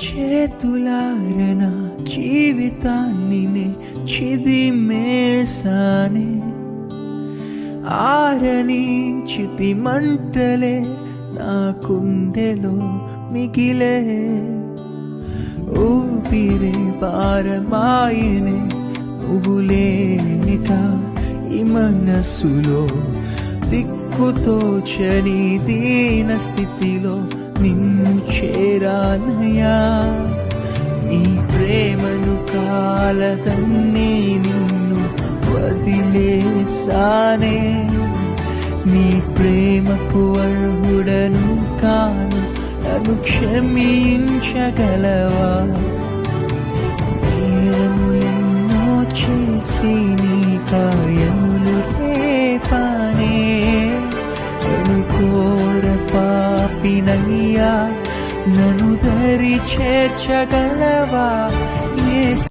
చేతులారన జీవితాన్ని నే చిదిమేసానే ఆరని చితి మంటలే నా గుండెలో మిగిలే ఊపిరే భారమాయనే నువ్వు లేనిక ఈ మనస్సులో దిక్కుతోచని దీన స్థితిలో నిన్ను చేరానయ్యా నీ ప్రేమను కాలదన్నే నిన్ను వదిలేసానే నీ ప్రేమకు అర్హుడను కాను నన్ను క్షమించగలవా నేరములెన్నో చేసి నీ కాయములు రేపానే అనుకోర పాపినయ్యా నన్ను దరి చేర్చగలవా